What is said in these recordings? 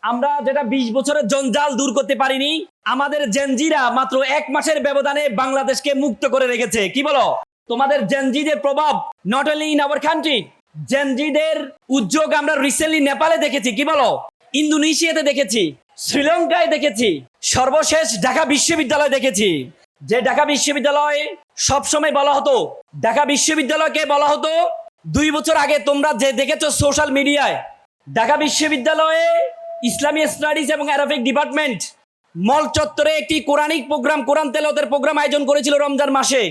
আমরা যেটা 20 বছরের জঞ্জাল দূর করতে পারিনি, আমাদের জেনজিরা মাত্র 1 মাসের ব্যবধানে বাংলাদেশকে মুক্ত করে রেখেছে। কি বলো? তোমাদের জেনজিদের প্রভাব not only in our country, জেনজিদের উদ্যোগ আমরা রিসেন্টলি নেপালে দেখেছি। কি বলো? ইন্দোনেশিয়াতে দেখেছি, শ্রীলঙ্কায় দেখেছি, সর্বশেষ ঢাকা বিশ্ববিদ্যালয় দেখেছি। যে ঢাকা বিশ্ববিদ্যালয় সবসময় বলা হতো, ঢাকা বিশ্ববিদ্যালয়কে বলা হতো 2 বছর আগে তোমরা যে দেখেছো সোশ্যাল মিডিয়ায়, ঢাকা বিশ্ববিদ্যালয়ে ইসলামী স্টাডিজ এবং অ্যারাবিক ডিপার্টমেন্ট মল চত্বরে একটি কোরআনিক প্রোগ্রাম, কোরআন তেলাওয়াতের প্রোগ্রাম আয়োজন করেছিল রমজান মাসে।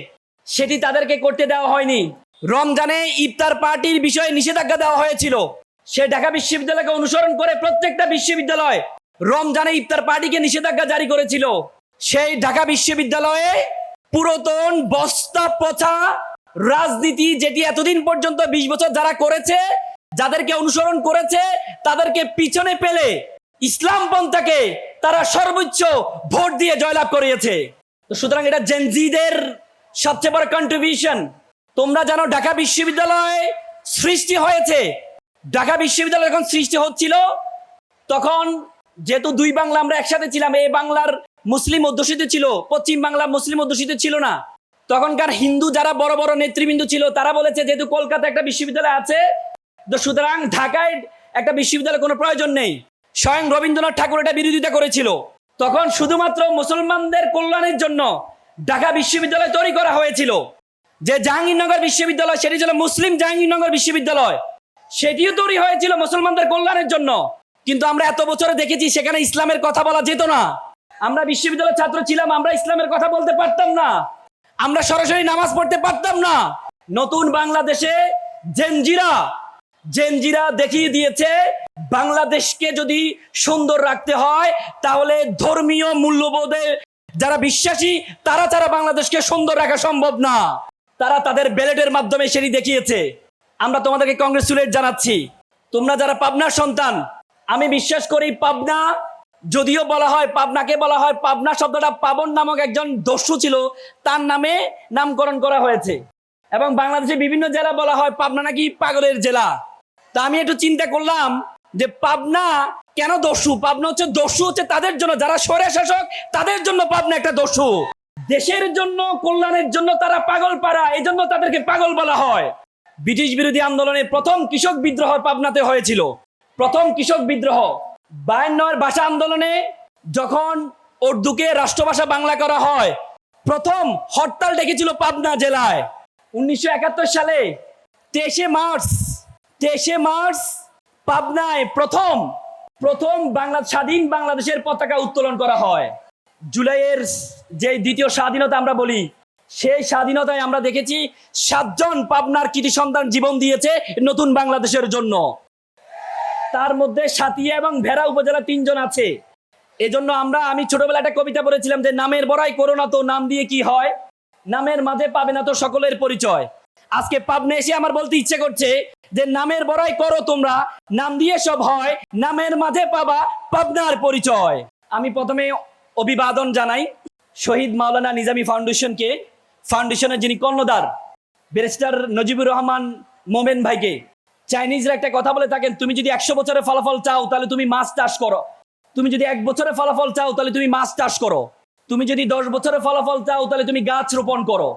সেটি তাদেরকে করতে দেওয়া হয়নি। রমজানে ইফতার পার্টির বিষয়ে নিষেধাজ্ঞা দেওয়া হয়েছিল। সে ঢাকা বিশ্ববিদ্যালয়কে অনুসরণ করে প্রত্যেকটা বিশ্ববিদ্যালয় রমজানে ইফতার পার্টিকে নিষেধাজ্ঞা জারি করেছিল। সেই ঢাকা বিশ্ববিদ্যালয়ে পুরাতন বস্তা পচা রাজনীতি, যেটি এতদিন পর্যন্ত 20 বছর যারা করেছে, যাদেরকে অনুসরণ করেছে, তাদেরকে পিছনে পেলে ইসলাম পন্থাকে তারা সর্বোচ্চ ভোট দিয়ে জয়লাভ করিয়েছে। তো সুতরাং এটা জেনজিদের সবচেয়ে বড় কন্ট্রিবিউশন। তোমরা জানো ঢাকা বিশ্ববিদ্যালয় সৃষ্টি হয়েছে, ঢাকা বিশ্ববিদ্যালয় যখন সৃষ্টি হচ্ছিল তখন যেহেতু 2 বাংলা আমরা একসাথে ছিলাম, এই বাংলার মুসলিম অধ্যুষিত ছিল, পশ্চিম বাংলা মুসলিম অধ্যুষিত ছিল না। তখনকার হিন্দু যারা বড় বড় নেতৃবৃন্দ ছিল তারা বলেছে যেহেতু কলকাতা একটা বিশ্ববিদ্যালয় আছে, তো সুতরাং ঢাকায় একটা বিশ্ববিদ্যালয়ের কোনো প্রয়োজন নেই। স্বয়ং রবীন্দ্রনাথ ঠাকুর এটা বিরোধিতা করেছিল। তখন শুধুমাত্র মুসলমানদের কল্যাণের জন্য ঢাকা বিশ্ববিদ্যালয় তৈরি করা হয়েছিল। যে জাহাঙ্গীরনগর বিশ্ববিদ্যালয়, সেটি ছিল মুসলিম জাহাঙ্গীরনগর বিশ্ববিদ্যালয়, সেটিও তৈরি হয়েছিল মুসলমানদের কল্যাণের জন্য। কিন্তু আমরা এত বছরে দেখেছি সেখানে ইসলামের কথা বলা যেত না। আমরা বিশ্ববিদ্যালয়ের ছাত্র ছিলাম, আমরা ইসলামের কথা বলতে পারতাম না, আমরা সরাসরি নামাজ পড়তে পারতাম না। নতুন বাংলাদেশে জেনজিরা দেখিয়ে দিয়েছে বাংলাদেশকে যদি সুন্দর রাখতে হয় তাহলে ধর্মীয় মূল্যবোধে যারা বিশ্বাসী তারা ছাড়া বাংলাদেশকে সুন্দর রাখা সম্ভব না। তারা তাদের ব্যালটের মাধ্যমে সেটি দেখিয়েছে। আমরা তোমাদেরকে কংগ্রেচুলেট জানাচ্ছি। তোমরা যারা পাবনার সন্তান, আমি বিশ্বাস করি পাবনা, যদিও বলা হয় পাবনাকে বলা হয়, পাবনা শব্দটা পাবন নামক একজন দস্যু ছিল, তার নামে নামকরণ করা হয়েছে। এবং বাংলাদেশের বিভিন্ন জেলা বলা হয় পাবনা নাকি পাগলের জেলা। তা আমি একটু চিন্তা করলাম যে পাবনা কেন দস্যু? পাবনা হচ্ছে দস্যু হচ্ছে তাদের জন্য যারা স্বৈর শাসক, তাদের জন্য পাবনা একটা দস্যু। দেশের জন্য, কল্যাণের জন্য তারা পাগল পাড়া, এই জন্য তাদেরকে পাগল বলা হয়। ব্রিটিশ বিরোধী আন্দোলনে প্রথম কৃষক বিদ্রোহ পাবনাতে হয়েছিল। প্রথম কৃষক বিদ্রোহ 52 ভাষা আন্দোলনে যখন উর্দুকে রাষ্ট্রভাষা বাংলা করা হয়, প্রথম হরতাল ডেকেছিল পাবনা জেলায় 1971 সালে 23শে মার্চ পাবনায় প্রথম স্বাধীন বাংলাদেশের পতাকা উত্তোলন করা হয়। জুলাইয়ের যে দ্বিতীয় স্বাধীনতা আমরা বলি, সেই স্বাধীনতায় আমরা দেখেছি 7 জন পাবনার কৃতি সন্তান জীবন দিয়েছে নতুন বাংলাদেশের জন্য। তার মধ্যে সাতিয়া এবং ভেড়া উপজেলা 3 জন আছে। এজন্য আমি ছোটবেলায় একটা কবিতা পড়েছিলাম যে নামের বড়াই করো না তো নাম দিয়ে কি হয়, নামের মাঝে পাবে না তো সকলের পরিচয়। আজকে পাবনা এসে আমার বলতে ইচ্ছে করছে যে নামের বড়াই করো তোমরা, নাম দিয়ে সব হয়, নামের মাঝে পাবা পাবনার পরিচয়। আমি প্রথমে অভিবাদন জানাই শহীদ মাওলানা নিজামী ফাউন্ডেশনকে, ফাউন্ডেশনের যিনি কর্ণধার ব্যারিস্টার নজিবুর রহমান মোমেন ভাইকে। চাইনিজরা একটা কথা বলে থাকেন, তুমি যদি 100 বছরের ফলাফল চাও তাহলে তুমি মাছ চাষ করো, তুমি যদি 1 বছরের ফলাফল চাও তাহলে তুমি মাছ চাষ করো, তুমি যদি 10 বছরের ফলাফল চাও তাহলে তুমি গাছ রোপণ করো,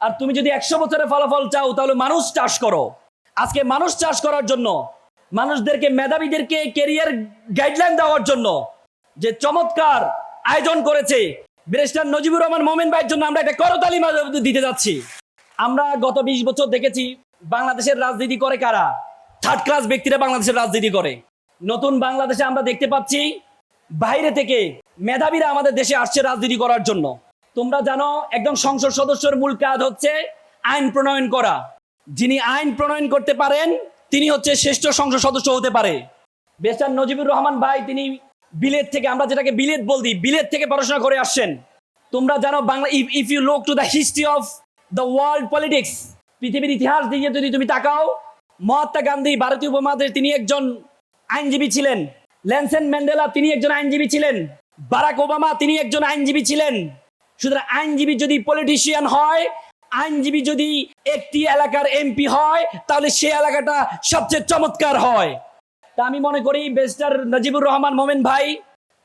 আর তুমি যদি 100 বছরের ফলাফল চাও তাহলে মানুষ চাষ করো। আজকে মানুষ চাষ করার জন্য, মানুষদেরকে, মেধাবীদেরকে ক্যারিয়ার গাইডলাইন দেওয়ার জন্য যে চমৎকার আয়োজন করেছে ব্যারিস্টার নজিবুর রহমান মোমেন ভাইয়ের জন্য আমরা একটা করতালি দিতে যাচ্ছি। আমরা গত 20 বছর দেখেছি বাংলাদেশের রাজনীতি করে কারা? 3rd ক্লাস ব্যক্তিরা বাংলাদেশের রাজনীতি করে। নতুন বাংলাদেশে আমরা দেখতে পাচ্ছি বাইরে থেকে মেধাবীরা আমাদের দেশে আসছে রাজনীতি করার জন্য। তোমরা জানো একজন সংসদ সদস্যের মূল কাজ হচ্ছে আইন প্রণয়ন করা। যিনি আইন প্রণয়ন করতে পারেন তিনি হচ্ছে শ্রেষ্ঠ সংসদ সদস্য হতে পারে। ব্যারিস্টার নজিবুর রহমান ভাই তিনি বিলেত থেকে, আমরা যেটাকে বিলেত বলছি, বিলেত থেকে পড়াশোনা করে আসছেন। তোমরা জানো Bangla, if you look to the history of the world politics, পৃথিবীর ইতিহাস দিয়ে যদি তুমি তাকাও, মহাত্মা গান্ধী ভারতীয় উপমহাদেশ তিনি একজন আইনজীবী ছিলেন, নেলসন ম্যান্ডেলা তিনি একজন আইনজীবী ছিলেন, বারাক ওবামা তিনি একজন আইনজীবী ছিলেন। সুতরাং আইনজীবী যদি পলিটিশিয়ান হয়, আইনজীবী যদি একটি এলাকার এমপি হয়, তাহলে সেই এলাকাটা সবচেয়ে চমৎকার হয়। তা আমি মনে করি বেস্টার নাজিবুর রহমান মোমেন ভাই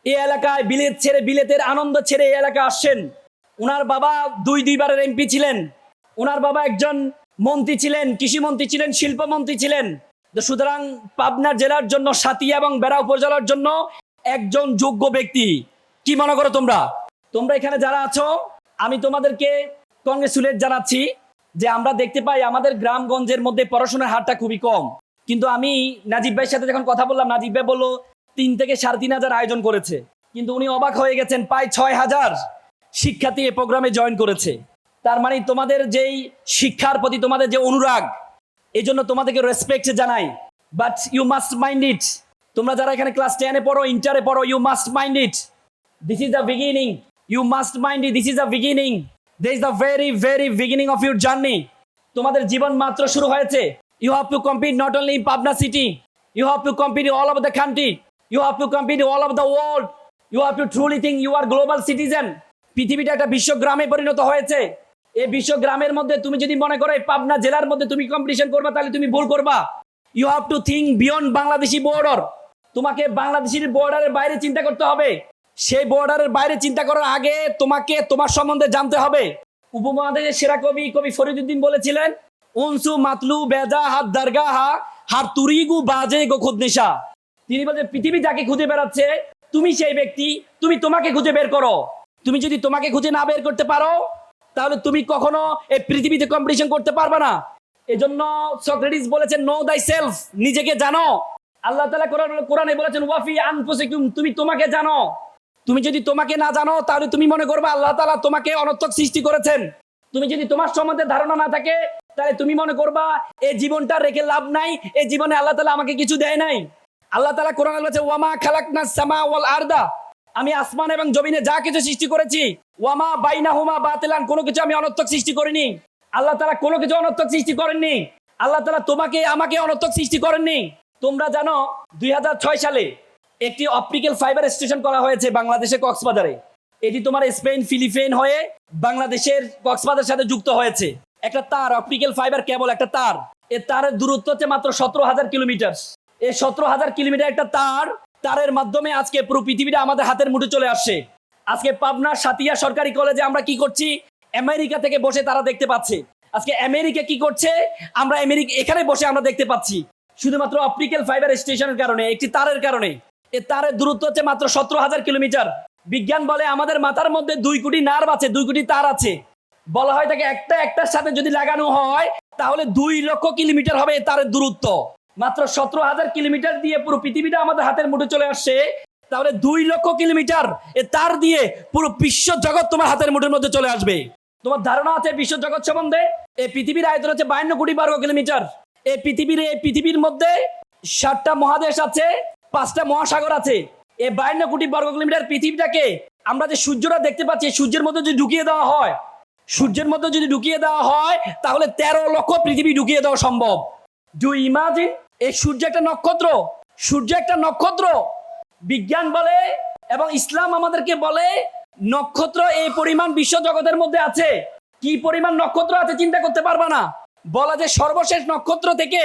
এই এলাকায় বিলেত ছেড়ে, বিলেতের আনন্দ ছেড়ে এই এলাকায় আসছেন। উনার বাবা দুইবারের এমপি ছিলেন, উনার বাবা একজন মন্ত্রী ছিলেন, কৃষিমন্ত্রী ছিলেন, শিল্পমন্ত্রী ছিলেন। তো সুতরাং পাবনা জেলার জন্য, সাতিয়া এবং বেড়া উপজেলার জন্য একজন যোগ্য ব্যক্তি। কি মনে করো তোমরা? তোমরা এখানে যারা আছো, আমি তোমাদেরকে কংগ্রেচুলেট জানাচ্ছি যে আমরা দেখতে পাই আমাদের গ্রামগঞ্জের মধ্যে পড়াশোনার হারটা খুবই কম। কিন্তু আমি নাজিব ভাইয়ের সাথে যখন কথা বললাম, নাজিব ভাই বললো 3 থেকে 3,500 আয়োজন করেছে। কিন্তু উনি অবাক হয়ে গেছেন, প্রায় 6,000 শিক্ষার্থী এই প্রোগ্রামে জয়েন করেছে। তার মানে তোমাদের যেই শিক্ষার প্রতি তোমাদের যে অনুরাগ, এই জন্য তোমাদেরকে রেসপেক্ট জানাই। But you must mind it, তোমরা যারা এখানে ক্লাস 10-এ পড়ো, ইন্টারে পড়ো, you must mind it, this is the beginning. You must mind it, this is the beginning, this is the very very beginning of your journey. তোমাদের জীবন মাত্র শুরু হয়েছে। You have to compete not only in Pabna city, you have to compete all over the country, you have to compete all over the world, you have to truly think you are global citizen. পৃথিবীটা একটা বিশ্বগ্রামে পরিণত হয়েছে। এই বিশ্বগ্রামের মধ্যে তুমি যদি মনে করো এই পাবনা জেলার মধ্যে তুমি কম্পিটিশন করবা, তাহলে তুমি ভুল করবা। You have to think beyond Bangladeshi border. তোমাকে বাংলাদেশের বর্ডারের বাইরে চিন্তা করতে হবে। সেই বর্ডারের বাইরে চিন্তা করার আগে তোমাকে তোমার সম্বন্ধে জানতে হবে। উপমহাদেশের সেরা কবি কবি ফরিদউদ্দিন বলেছিলেন, উনসু মাতলু বেজা হাত দারগাহা হার তুরিগু বাজে গো খুদনিশা। তিনি বলছেন পৃথিবী যাকে খুঁজে বেড়াচ্ছে তুমি সেই ব্যক্তি, তুমি তোমাকে খুঁজে বের করো। তুমি যদি তোমাকে খুঁজে না বের করতে পারো, তাহলে তুমি কখনো এই পৃথিবীতে কম্পিটিশন করতে পারবে না। এজন্য সক্রেটিস বলেছেন, নো দাই সেলফ, নিজেকে জানো। আল্লাহ তাআলা কোরআনে বলেছেন, ওয়াফি আনফুসিকুম, তুমি তোমাকে জানো। তুমি যদি তোমাকে না জানো, তাহলে তুমি মনে করবে আল্লাহ তাআলা তোমাকে অনর্থক সৃষ্টি করেছেন। তুমি যদি তোমার সম্বন্ধে ধারণা না থাকে, তাহলে তুমি মনে করবা এই জীবনটা রেখে লাভ নাই, এই জীবনে আল্লাহ তাআলা আমাকে কিছু দেয় নাই। আল্লাহ তাআলা কোরআনে বলেছে, ওয়ামা খালাকনাস সামা ওয়াল আরদা, আমি আসমান এবং জমিনে যা কিছু সৃষ্টি করেছি, ওয়ামা বাইনাহুমা বাতিলান, কোনো কিছু আমি অনর্থক সৃষ্টি করিনি। আল্লাহ তাআলা কোনো কিছু অনর্থক সৃষ্টি করেননি। আল্লাহ তাআলা তোমাকে আমাকে অনর্থক সৃষ্টি করেননি। তোমরা জানো 2006 সালে একটি অপটিক্যাল ফাইবার স্টেশন করা হয়েছে বাংলাদেশের কক্সবাজারে। এটি তোমার স্পেন ফিলিপাইন হয়ে বাংলাদেশের কক্সবাজারের সাথে যুক্ত হয়েছে। একটা তার, অপটিক্যাল ফাইবার কেবল একটা তার, এর তারের দূরত্ব হচ্ছে মাত্র 17,000 কিলোমিটার। এই 17,000 কিলোমিটার একটা তারের মাধ্যমে আজকে পুরো পৃথিবীটা আমাদের হাতের মুঠে চলে আসছে। আজকে পাবনার সাতিয়া সরকারি কলেজে আমরা কি করছি, আমেরিকা থেকে বসে তারা দেখতে পাচ্ছে। আজকে আমেরিকা কি করছে, আমরা আমেরিকা এখানে বসে আমরা দেখতে পাচ্ছি, শুধুমাত্র অপটিক্যাল ফাইবার স্টেশনের কারণে, একটি তারের কারণে। এই তারের দূরত্ব হচ্ছে মাত্র 17,000 কিলোমিটার। বিজ্ঞান বলে আমাদের মাথার মধ্যে 2 কোটি নার্ভ আছে, 2 কোটি তার আছে। বলা হয় তাকে একটার সাথে যদি লাগানো হয়, তাহলে 2 লক্ষ কিলোমিটার হবে এই তারের দূরত্ব। মাত্র 17,000 কিলোমিটার দিয়ে পুরো পৃথিবীটা আমাদের হাতের মুঠে চলে আসছে। তাহলে 2 লক্ষ কিলোমিটার এ তার দিয়ে পুরো বিশ্ব জগৎ তোমার হাতের মুঠের মধ্যে চলে আসবে। তোমার ধারণা আছে বিশ্ব জগৎ সম্বন্ধে? এই পৃথিবীর আয়তন হচ্ছে 52 কোটি বর্গ কিলোমিটার। এই পৃথিবীর মধ্যে 7টা মহাদেশ আছে, 5টা মহাসাগর আছে। এই 52 কোটি বর্গ কিলোমিটার পৃথিবীটাকে আমরা যে সূর্যটা দেখতে পাচ্ছি, সূর্যের মধ্যে যদি ঢুকিয়ে দেওয়া হয়, তাহলে 13 লক্ষ পৃথিবী ঢুকিয়ে দেওয়া সম্ভব। Do imagine? এই সূর্য একটা নক্ষত্র। বিজ্ঞান বলে এবং ইসলাম আমাদেরকে বলে নক্ষত্র এই পরিমাণ বিশ্ব জগতের মধ্যে আছে। কি পরিমাণ নক্ষত্র আছে চিন্তা করতে পারবা না। বলা যে সর্বশেষ নক্ষত্র থেকে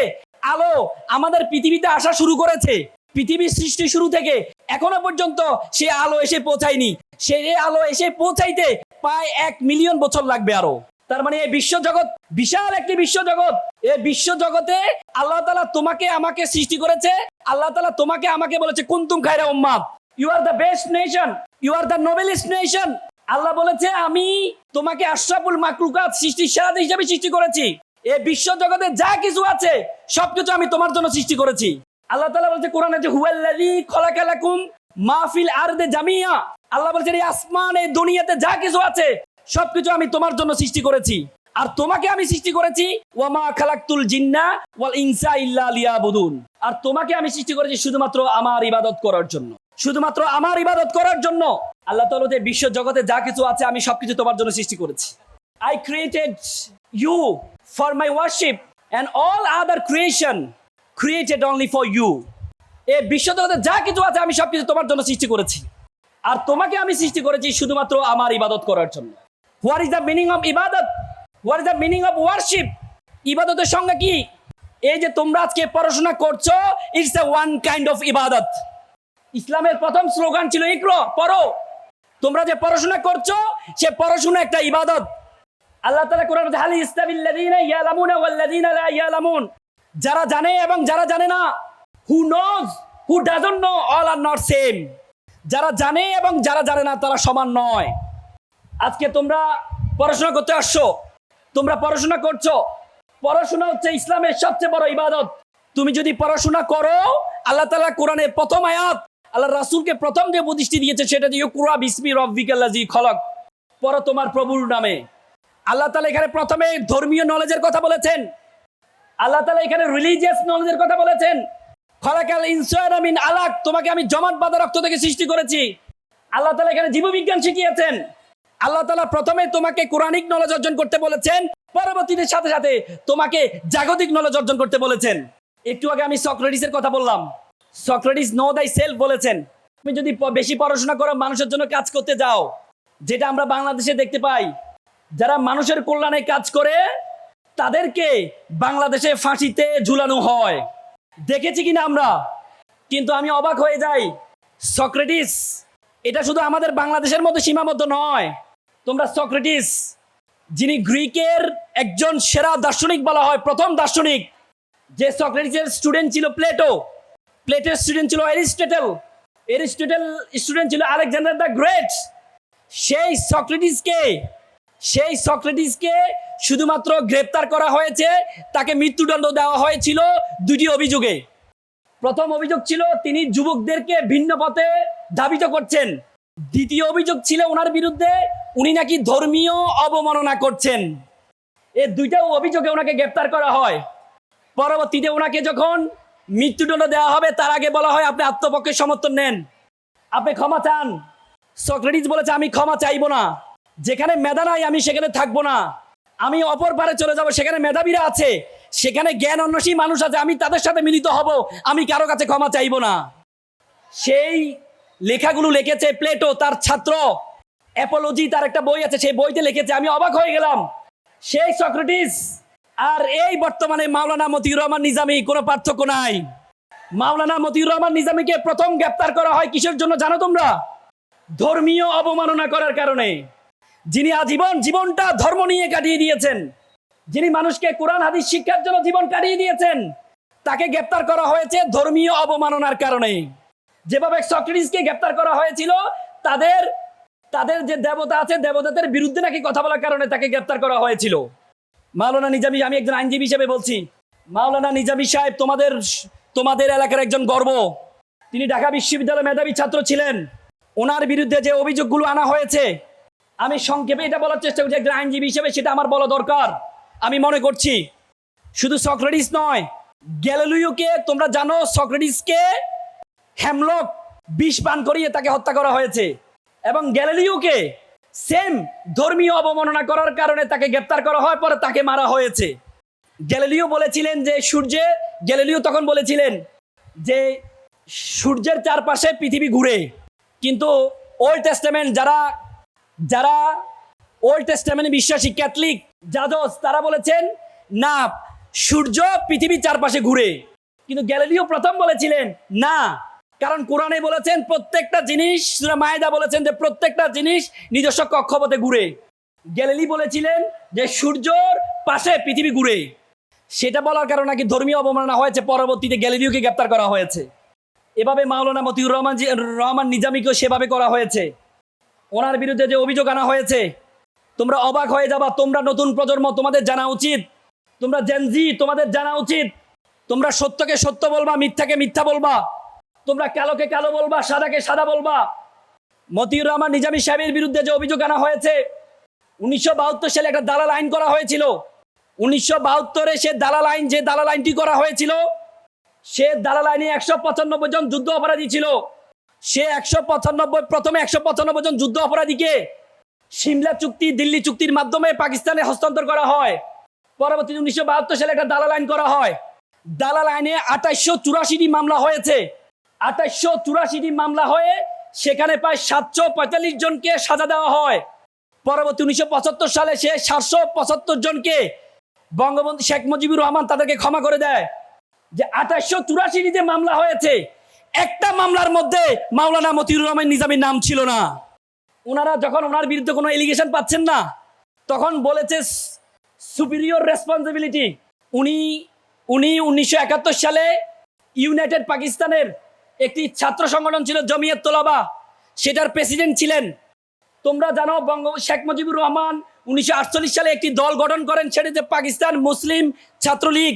আলো আমাদের পৃথিবীতে আসা শুরু করেছে। পৃথিবীর সৃষ্টি শুরু থেকে এখনো পর্যন্ত সে আলো এসে পৌঁছায়নি। সে আলো এসে পৌঁছাইতে প্রায় 1 মিলিয়ন বছর লাগবে আরো। তার মানে এই বিশ্বজগৎ বিশাল একটি বিশ্বজগৎ। এই বিশ্বজগতে আল্লাহ তাআলা তোমাকে আমাকে সৃষ্টি করেছে। আল্লাহ তাআলা তোমাকে আমাকে বলেছে, কুনতুম খায়রা উম্মাত, you are the best nation, you are the noblest nation. আল্লাহ বলেছে আমি তোমাকে আশরাফুল মাখলুকাত, সৃষ্টির সেরা হিসেবে সৃষ্টি করেছি। এই বিশ্বজগতে যা কিছু আছে সবকিছু আমি তোমার জন্য সৃষ্টি করেছি। আল্লাহ তাআলা বলেছে কোরআনে যে হুয়াল্লাযী খলাকালাকুম মা ফিল আরদি জামিয়া। আল্লাহ বলেছে এই আসমান, এই দুনিয়াতে যা কিছু আছে সবকিছু আমি তোমার জন্য সৃষ্টি করেছি। আর তোমাকে আমি সৃষ্টি করেছি ওয়ামা খালাকতুল জিন্না ওয়াল ইনসা ইল্লা লিয়াবুদুন। আর তোমাকে আমি সৃষ্টি করেছি শুধুমাত্র আমার ইবাদত করার জন্য, শুধুমাত্র আমার ইবাদত করার জন্য। আল্লাহ তাআলা যে বিশ্ব জগতে যা কিছু আছে আমি সবকিছু তোমার জন্য সৃষ্টি করেছি। I created you for my worship and all other creation created only for you. এই বিশ্ব জগতে যা কিছু আছে আমি সবকিছু তোমার জন্য সৃষ্টি করেছি। আর তোমাকে আমি সৃষ্টি করেছি শুধুমাত্র আমার ইবাদত করার জন্য। What is the meaning of ibadat? What is the meaning of worship? ইবাদতের সংজ্ঞা কি? এই যে তোমরা আজকে পড়াশোনা করছো, it's a one kind of ইবাদত। ইসলামের প্রথম স্লোগান ছিল ইকরা, পড়ো। তোমরা যে পড়াশোনা করছো সে পড়াশোনা একটা ইবাদত। আল্লাহ তাআলা কোরআনে বলেন, হাল ইস্তাবিল্লাযীনা ইয়ালামুনা ওয়াল্লাযীনা লা ইয়ালামুন, যারা জানে এবং যারা জানে না, who knows who doesn't know, all are not same. যারা জানে এবং যারা জানে না তারা সমান নয়। আজকে তোমরা পড়াশোনা করতে আসছো, তোমরা পড়াশোনা করছো, পড়াশোনা হচ্ছে ইসলামের সবচেয়ে বড় ইবাদত। তুমি যদি পড়াশোনা করো, আল্লাহ তাআলা কোরআনের প্রথম আয়াত, আল্লাহ রাসূলকে প্রথম যে উপদেশটি দিয়েছে সেটা দিয়ে ইকরা বিসমি রাব্বিকাল্লাযী খলাক, পড়ো তোমার প্রভুর নামে। আল্লাহ তাআলা এখানে প্রথমে ধর্মীয় নলেজের কথা বলেছেন, আল্লাহ তাআলা এখানে রিলিজিয়াস নলেজের কথা বলেছেন। খলাকাল ইনসানা মিন আলাক, তোমাকে আমি জমাট বাঁধা রক্ত থেকে সৃষ্টি করেছি। আল্লাহ তাআলা এখানে জীববিজ্ঞান শিখিয়েছেন। আল্লাহ তাআলা প্রথমে তোমাকে কোরআনিক নলেজ অর্জন করতে বলেছেন, পরবর্তীতে সাথে সাথে তোমাকে জাগতিক নলেজ অর্জন করতে বলেছেন। একটু আগে আমি সক্রেটিসের কথা বললাম। সক্রেটিস নো দাই সেলফ বলেছেন। তুমি যদি বেশি পড়াশোনা করো, মানুষের জন্য কাজ করতে যাও, যেটা আমরা বাংলাদেশে দেখতে পাই, যারা মানুষের কল্যাণে কাজ করে তাদেরকে বাংলাদেশে ফাঁসিতে ঝুলানো হয়, দেখেছি কিনা আমরা। কিন্তু আমি অবাক হয়ে যাই, সক্রেটিস এটা শুধু আমাদের বাংলাদেশের মধ্যে সীমাবদ্ধ নয়। তোমরা সক্রেটিস, যিনি গ্রিকের একজন সেরা দার্শনিক বলা হয়, প্রথম দার্শনিক, যে সক্রেটিসের স্টুডেন্ট ছিল প্লেটো, প্লেটোর স্টুডেন্ট ছিল এরিস্টটল, এরিস্টটল স্টুডেন্ট ছিল আলেকজান্ডার দ্য গ্রেট। সেই সক্রেটিসকে শুধুমাত্র গ্রেপ্তার করা হয়েছে, তাকে মৃত্যুদণ্ড দেওয়া হয়েছিল দুটি অভিযোগে। প্রথম অভিযোগ ছিল তিনি যুবকদেরকে ভিন্ন পথে ধাবিত করছেন। দ্বিতীয় অভিযোগ ছিল ওনার বিরুদ্ধে উনি নাকি ধর্মীয় অবমাননা করছেন। এই দুইটা অভিযোগে ওনাকে গ্রেপ্তার করা হয়। পরবর্তীতে ওনাকে যখন মৃত্যুদণ্ড দেওয়া হবে তার আগে বলা হয় আপনি আত্মপক্ষের সমর্থন নেন, আপনি ক্ষমা চান। সক্রেটিস বলেছে আমি ক্ষমা চাইবো না, যেখানে মেধা নাই আমি সেখানে থাকবো না, আমি অপর পারে চলে যাব, সেখানে মেধাবীরা আছে, সেখানে জ্ঞান অন্বেষী মানুষ আছে, আমি তাদের সাথে মিলিত হব, আমি কারো কাছে ক্ষমা চাইবো না। সেই লেখাগুলো লিখেছে প্লেটো, তার ছাত্র অ্যাপোলজি, তার একটা বই আছে, সেই বইতে লিখেছে। আমি অবাক হয়ে গেলাম, সেই সক্রেটিস আর এই বর্তমানে মাওলানা মতিউর রহমান নিজামী কোনো পার্থক্য নাই। মাওলানা মতিউর রহমান নিজামীকে প্রথম গ্রেপ্তার করা হয় কিসের জন্য জানো তোমরা? ধর্মীয় অবমাননা করার কারণে। যিনি আজীবন জীবনটা ধর্ম নিয়ে কাটিয়ে দিয়েছেন, যিনি মানুষকে কোরআন হাদিস শিক্ষার জন্য জীবন কাটিয়ে দিয়েছেন, তাকে গ্রেপ্তার করা হয়েছে ধর্মীয় অবমাননার কারণে। যেভাবে সক্রেটিসকে গ্রেপ্তার করা হয়েছিল তাদের যে দেবতা আছে, দেবতাদের বিরুদ্ধে নাকি কথা বলার কারণে তাকে গ্রেপ্তার করা হয়েছিল। মাওলানা নিজামী, আমি একজন আইনজীবী হিসেবে বলছি, মাওলানা নিজামী সাহেব তোমাদের এলাকার একজন গর্ব। তিনি ঢাকা বিশ্ববিদ্যালয়ের মেধাবী ছাত্র ছিলেন। ওনার বিরুদ্ধে যে অভিযোগগুলো আনা হয়েছে, আমি সংক্ষেপে এটা বলার চেষ্টা করছি একজন আইনজীবী হিসেবে, সেটা আমার বলা দরকার। আমি মনে করছি শুধু সক্রেটিস নয়, গ্যালিলিওকে তোমরা জানো, সক্রেটিসকে হ্যামলক বিষ পান করিয়ে তাকে হত্যা করা হয়েছে, এবং গ্যালিলিওকে সেম ধর্মীয় অবমাননা করার কারণে তাকে গ্রেপ্তার করা হয়, পরে তাকে মারা হয়েছে। গ্যালিলিও বলেছিলেন যে গ্যালিলিও তখন বলেছিলেন যে সূর্যের চারপাশে পৃথিবী ঘুরে, কিন্তু ওল্ড টেস্টামেন্ট যারা ওল্ড টেস্টামেন্টে বিশ্বাসী ক্যাথলিক জাজস, তারা বলেছেন না, সূর্য পৃথিবীর চারপাশে ঘুরে। কিন্তু গ্যালিলিও প্রথম বলেছিলেন না, কারণ কোরআনে বলেছেন প্রত্যেকটা জিনিস, সূরা মায়েদা বলেছেন যে প্রত্যেকটা জিনিস নিজস্ব কক্ষপথে ঘুরে। গ্যালিলি বলেছিলেন যে সূর্যর পাশে পৃথিবী ঘুরে। সেটা বলার কারণে নাকি ধর্মীয় অবমাননা হয়েছে, পরবর্তীতে গ্যালিলিওকে গ্রেপ্তার করা হয়েছে। এভাবে মাওলানা মতিউর রহমান নিজামীকেও সেভাবে করা হয়েছে। ওনার বিরুদ্ধে যে অভিযোগ আনা হয়েছে, তোমরা অবাক হয়ে যাবা। তোমরা নতুন প্রজন্ম, তোমাদের জানা উচিত, তোমরা জেনজি, তোমাদের জানা উচিত, তোমরা সত্যকে সত্য বলবা, মিথ্যাকে মিথ্যা বলবা, তোমরা কালোকে কালো বলবা, সাদাকে সাদা বলবা। মতিউর রহমান নিজামী সাহেবের বিরুদ্ধে যে অভিযোগ আনা হয়েছে, 1972 সালে একটা দালাল আইন করা হয়েছিল। 1972 সে দালাল আইন, যে দালাল আইনটি করা হয়েছিল, সে দালাল আইনে 195 জন যুদ্ধ অপরাধী ছিল। সে প্রথমে 195 জন যুদ্ধ অপরাধীকে সিমলা চুক্তি, দিল্লি চুক্তির মাধ্যমে পাকিস্তানে হস্তান্তর করা হয়। পরবর্তীতে 1972 সালে একটা দালাল আইন করা হয়। দালাল আইনে 2884টি মামলা হয়েছে। 2884টি মামলা হয়ে সেখানে প্রায় 745 জনকে সাজা দেওয়া হয়। পরবর্তী 1975 সালে সে 775 জনকে বঙ্গবন্ধু শেখ মুজিবুর রহমান তাদেরকে ক্ষমা করে দেয় যে 2884 যে মামলা হয়েছে একটা মামলার মধ্যে মাওলানা মতিউর রহমান নিজামীর নাম ছিল না। ওনারা যখন ওনার বিরুদ্ধে কোনো এলিগেশন পাচ্ছেন না তখন বলেছে সুপিরিয়র রেসপন্সিবিলিটি। উনি 1971 সালে ইউনাইটেড পাকিস্তানের একটি ছাত্র সংগঠন ছিল জমিয়ত তোলাবা, সেটার প্রেসিডেন্ট ছিলেন। তোমরা জানো শেখ মুজিবুর রহমান 1948 সালে একটি দল গঠন করেন, সেটি যে পাকিস্তান মুসলিম ছাত্রলীগ,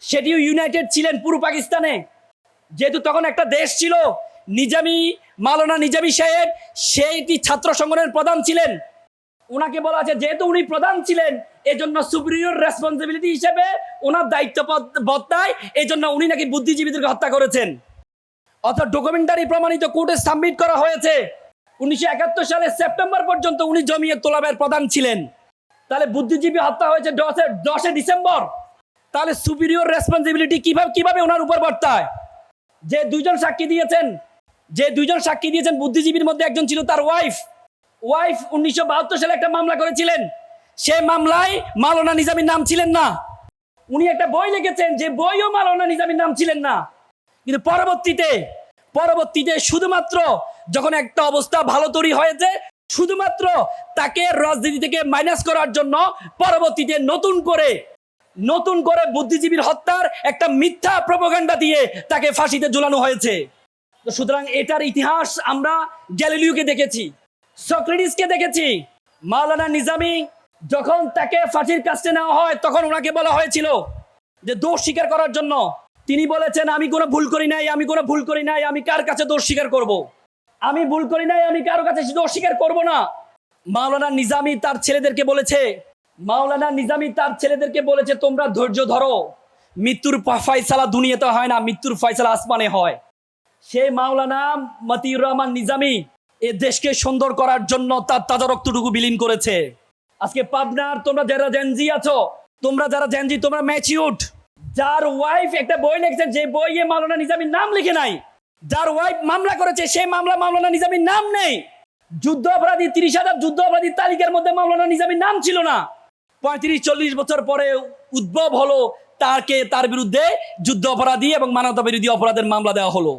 সেটিও ইউনাইটেড ছিলেন পুরো পাকিস্তানে। যেহেতু তখন একটা দেশ ছিল, মাওলানা নিজামী সাহেব সেইটি ছাত্র সংগঠনের প্রধান ছিলেন। ওনাকে বলা আছে যেহেতু উনি প্রধান ছিলেন এজন্য সুপিরিয়র রেসপন্সিবিলিটি হিসেবে ওনার দায়িত্ব বর্তায়, এজন্য উনি নাকি বুদ্ধিজীবীদেরকে হত্যা করেছেন। অর্থাৎ ডকুমেন্টারি প্রমাণিত কোর্টে সাবমিট করা হয়েছে 1971 সালের সেপ্টেম্বর পর্যন্ত উনি জমিয়ত তোলাবের প্রধান ছিলেন। তাহলে বুদ্ধিজীবী হত্যা হয়েছে 10 ডিসেম্বর। তাহলে সুপিরিয়র রেসপন্সিবিলিটি কিভাবে ওনার উপর বর্তায়? যে দুইজন সাক্ষী দিয়েছেন বুদ্ধিজীবীর মধ্যে একজন ছিল তার ওয়াইফ 1972 সালে একটা মামলা করেছিলেন। সেই মামলায় মাওলানা নিজামীর নাম ছিলেন না। উনি একটা বই লিখেছেন, যে বইও মাওলানা নিজামীর নাম ছিলেন না। কিন্তু পরবর্তীতে শুধুমাত্র যখন একটা অবস্থা ভালো তৈরি হয়েছে, শুধুমাত্র তাকে রাজনীতি থেকে মাইনাস করার জন্য পরবর্তীতে নতুন করে বুদ্ধিজীবীর হত্যার একটা মিথ্যা প্রোপাগান্ডা দিয়ে তাকে ফাঁসিতে ঝুলানো হয়েছে। তো সুতরাং এটার ইতিহাস আমরা গ্যালিলিওকে দেখেছি, সক্রেটিসকে দেখেছি। মাওলানা নিজামী যখন তাকে ফাঁসির কাছে নেওয়া হয় তখন ওনাকে বলা হয়েছিল যে দোষ স্বীকার করার জন্য। তিনি বলেছেন আমি কোনো ভুল করি নাই, আমি কার কাছে দোষ স্বীকার করব? আমি ভুল করি নাই, আমি কারো কাছে দোষ স্বীকার করব না। মাওলানা নিজামী তার ছেলেদেরকে বলেছে তোমরা ধৈর্য ধরো, মৃত্যুর ফয়সালা দুনিয়াতে হয় না, মৃত্যুর ফয়সালা আসমানে হয়। সেই মাওলানা মতিউর রহমান নিজামী এ দেশকে সুন্দর করার জন্য তার তাজা রক্তটুকু বিলীন করেছে। আজকে পাবনার তোমরা যারা জেনজি আছো, তোমরা ম্যাচিউরড। যার ওয়াইফ একটা বই লিখেছেন, যে বইয়ে মাওলানা নিজামীর নাম লিখে নাই, যার ওয়াইফ মামলা করেছে সেই মাওলানা নিজামীর নাম নেই। যুদ্ধ অপরাধী 30,000 যুদ্ধ অপরাধীর তালিকার মধ্যে মাওলানা নিজামীর নাম ছিল না। 35-40 বছর পরে উদ্ভব হলো তার বিরুদ্ধে যুদ্ধ অপরাধী এবং মানবতা বিরোধী অপরাধের মামলা দেওয়া হলো।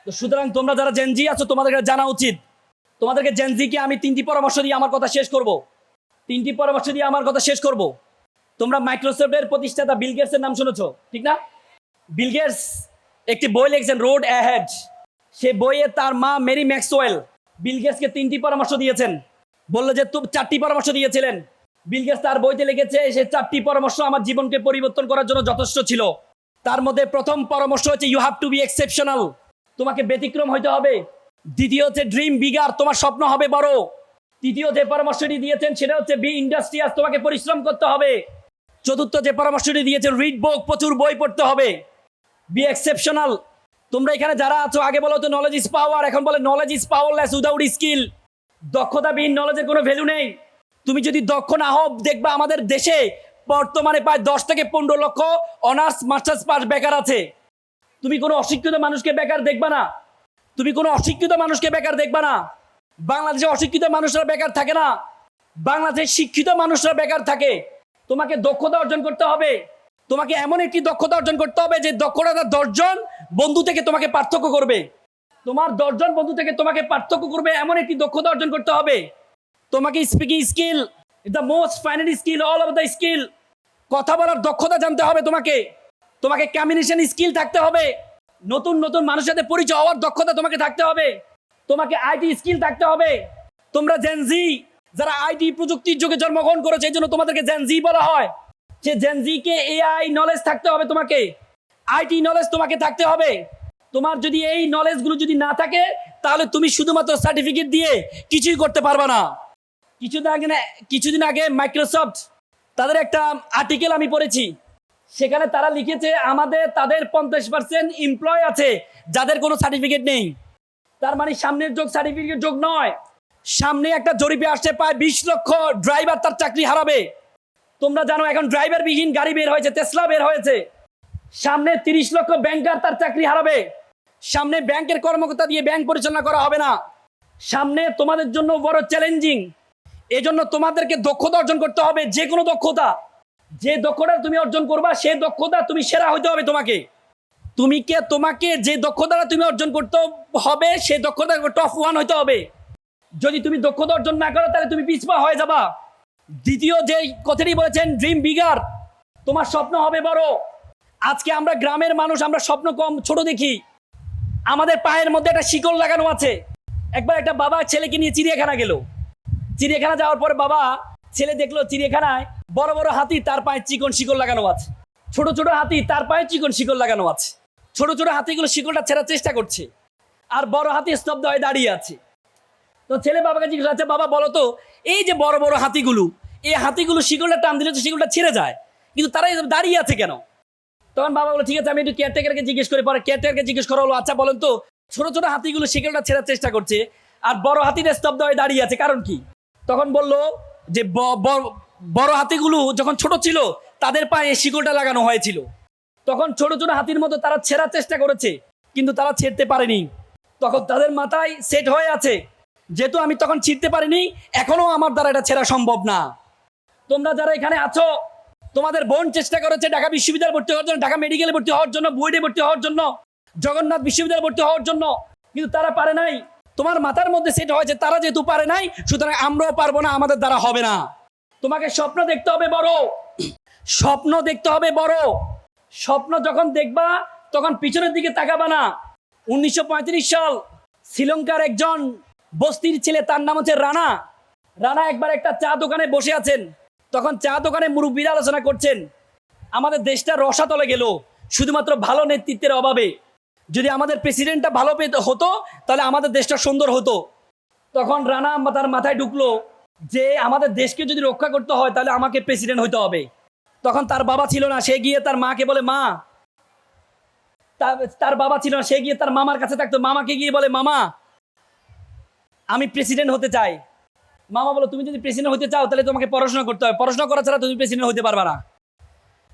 তো সুতরাং তোমরা যারা জেনজি আছো তোমাদেরকে জানা উচিত। তোমাদেরকে জেনজিকে আমি 3টি পরামর্শ দিয়ে আমার কথা শেষ করব। তোমরা মাইক্রোসফটের প্রতিষ্ঠাতা বিল গেটসের নাম শুনেছো, ঠিক না? বিল গেটস একটি বই লিখেছেন রোড অ্যাহেড। সে বইয়ে তার মা মেরি ম্যাক্সওয়েল বিল গেটসকে 3টি পরামর্শ দিয়েছেন। বললো যে 4টি পরামর্শ দিয়েছিলেন। বিল গেটস তার বইতে লিখেছে সে 4টি পরামর্শ আমার জীবনকে পরিবর্তন করার জন্য যথেষ্ট ছিল। তার মধ্যে প্রথম পরামর্শ হচ্ছে you have to be exceptional, তোমাকে ব্যতিক্রম হইতে হবে। দ্বিতীয় হচ্ছে ড্রিম বিগার, তোমার স্বপ্ন হবে বড়। তৃতীয় যে পরামর্শটি দিয়েছেন সেটা হচ্ছে বি ইন্ডাস্ট্রিয়াস, তোমাকে পরিশ্রম করতে হবে। চতুর্থ যে পরামর্শটি দিয়েছেন রিড বুক, প্রচুর বই পড়তে হবে। B exceptional. তোমরা এখানে যারা আছো আগে বলো তো নলেজ ইজ পাওয়ার, এখন বলে knowledge is powerless without skill. দক্ষতাবিহীন নলেজের কোনো ভ্যালু নেই। তুমি যদি দক্ষ না হও, দেখবা আমাদের দেশে বর্তমানে প্রায় 10 থেকে 15 লক্ষ অনার্স মাস্টার্স পাস বেকার আছে। তুমি কোনো অশিক্ষিত মানুষকে বেকার দেখবা না। বাংলাদেশে অশিক্ষিত মানুষরা বেকার থাকে না, বাংলাদেশে শিক্ষিত মানুষরা বেকার থাকে। তোমাকে দক্ষতা অর্জন করতে হবে। তোমাকে এমন একটি দক্ষতা অর্জন করতে হবে যে দক্ষতা 10 জন বন্ধু থেকে তোমাকে পার্থক্য করবে। তোমার 10 জন বন্ধু থেকে তোমাকে পার্থক্য করবে এমন একটি দক্ষতা অর্জন করতে হবে। তোমাকে speaking skill is the most final skill all over the skill. কথা বলার দক্ষতা জানতে হবে তোমাকে কমিউনিকেশন স্কিল থাকতে হবে। নতুন মানুষের সাথে পরিচয় হওয়ার দক্ষতা তোমাকে থাকতে হবে। তোমাকে আইটি স্কিল থাকতে হবে। তোমরা জেনজি যারা আইটি প্রযুক্তির যুগে জন্মগ্রহণ করেছে এই জন্য তোমাদেরকে জেনজি বলা হয়। যে জেনজিকে এআই নলেজ থাকতে হবে, তোমাকে আইটি নলেজ তোমাকে থাকতে হবে। তোমার যদি এই নলেজগুলো যদি না থাকে তাহলে তুমি শুধুমাত্র সার্টিফিকেট দিয়ে কিছুই করতে পারবে না। কিছুদিন আগে মাইক্রোসফট তাদের একটা আর্টিকেল আমি পড়েছি, সেখানে তারা লিখেছে তাদের 50% এমপ্লয় আছে যাদের কোনো সার্টিফিকেট নেই। তার মানে সামনের যোগ সার্টিফিকেট যোগ নয়। সামনে একটা জরিপে আসছে প্রায় 20 লক্ষ ড্রাইভার তার চাকরি হারাবে। তোমরা জানো এখন ড্রাইভারবিহীন গাড়ি বের হয়েছে, টেসলা বের হয়েছে। সামনে 30 লক্ষ ব্যাংকার তার চাকরি হারাবে। সামনে ব্যাংকের কর্মকর্তা দিয়ে ব্যাংক পরিচালনা করা হবে না। সামনে তোমাদের জন্য বড় চ্যালেঞ্জিং। এজন্য তোমাদেরকে দক্ষতা অর্জন করতে হবে, যে কোনো দক্ষতা। যে দক্ষতা তুমি অর্জন করবা সেই দক্ষতা তুমি সেরা হইতে হবে। তোমাকে যে দক্ষতাটা তুমি অর্জন করতে হবে সেই দক্ষতা টপ 1 হইতে হবে। যদি তুমি দক্ষতা অর্জন না করো তাহলে তুমি পিছপা হয়ে যাবা। দ্বিতীয় যে কথাটি বলেছেন, ড্রিম বিগার, তোমার স্বপ্ন হবে বড়। আজকে আমরা গ্রামের মানুষ, আমরা স্বপ্ন কম ছোট দেখি। আমাদের পায়ের মধ্যে একটা শিকল লাগানো আছে। একবার একটা বাবা ছেলেকে নিয়ে চিড়িয়াখানা গেল। চিড়িয়াখানা যাওয়ার পর বাবা ছেলে দেখলো চিড়িয়াখানায় বড় বড় হাতি, তার পায়ে চিকন শিকল লাগানো আছে। ছোট ছোট হাতি, তার পায়ে চিকন শিকল লাগানো আছে। ছোট ছোট হাতিগুলো শিকলটা ছেড়ার চেষ্টা করছে, আর বড় হাতি স্তব্ধ হয়ে দাঁড়িয়ে আছে। তো ছেলে বাবাকে জিজ্ঞাসা করছে, বাবা বলো তো, এই যে বড় বড় হাতিগুলো, এই হাতিগুলো শিকলটা টান দিলে তো শিকলটা ছিঁড়ে যায়, কিন্তু তারা দাঁড়িয়ে আছে কেন? তখন বাবা বলো, ঠিক আছে আমি একটু কেয়ারটেকারকে জিজ্ঞেস করি। পরে কেয়ারটেকারকে জিজ্ঞেস করা হলো, আচ্ছা বলেন তো, ছোট ছোট হাতিগুলো শিকলটা ছেড়ার চেষ্টা করছে আর বড় হাতিটা স্তব্ধ হয়ে দাঁড়িয়ে আছে, কারণ কি? তখন বললো যে বড় হাতিগুলো যখন ছোট ছিল তাদের পায়ে শিকলটা লাগানো হয়েছিল, তখন ছোট ছোট হাতির মতো তারা ছেড়ার চেষ্টা করেছে, কিন্তু তারা ছেড়তে পারেনি। তখন তাদের মাথায় সেট হয়ে আছে, যেহেতু আমি তখন ছিঁড়তে পারিনি, এখনো আমার দ্বারা এটা ছেড়া সম্ভব না। তোমরা যারা এখানে আছো, তোমাদের বোন চেষ্টা করেছে ঢাকা বিশ্ববিদ্যালয়ে ভর্তি হওয়ার জন্য, ঢাকা মেডিকেলে ভর্তি হওয়ার জন্য, বুয়েটে ভর্তি হওয়ার জন্য, জগন্নাথ বিশ্ববিদ্যালয়ে ভর্তি হওয়ার জন্য, কিন্তু তারা পারে নাই। তোমার মাথার মধ্যে সেট হয়েছে তারা যেহেতু পারে নাই, সুতরাং আমরাও পারবো না, আমাদের দ্বারা হবে না। তোমাকে স্বপ্ন দেখতে হবে বড়, স্বপ্ন দেখতে হবে বড়। স্বপ্ন যখন দেখবা তখন পিছনের দিকে তাকাবা না। 1935 সাল শ্রীলঙ্কার একজন বস্তির ছেলে, তার নাম হচ্ছে রানা। রানা একবার একটা চা দোকানে বসে আছেন, তখন চা দোকানে মুরব্বীরা আলোচনা করছেন, আমাদের দেশটা রসাতলে গেল শুধুমাত্র ভালো নেতৃত্বের অভাবে। যদি আমাদের প্রেসিডেন্টটা ভালো হতো তাহলে আমাদের দেশটা সুন্দর হতো। তখন রানা তার মাথায় ঢুকলো যে আমাদের দেশকে যদি রক্ষা করতে হয় তাহলে আমাকে প্রেসিডেন্ট হইতে হবে। তখন তার বাবা ছিল না, সে গিয়ে তার মাকে বলে, মা, তার বাবা ছিল না, সে গিয়ে তার মামার কাছে থাকতো। মামাকে গিয়ে বলে, মামা আমি প্রেসিডেন্ট হতে চাই। মামা বলো, তুমি যদি প্রেসিডেন্ট হতে চাও তাহলে তোমাকে পড়াশোনা করতে হবে, পড়াশোনা করা ছাড়া তুমি প্রেসিডেন্ট হতে পারবে না।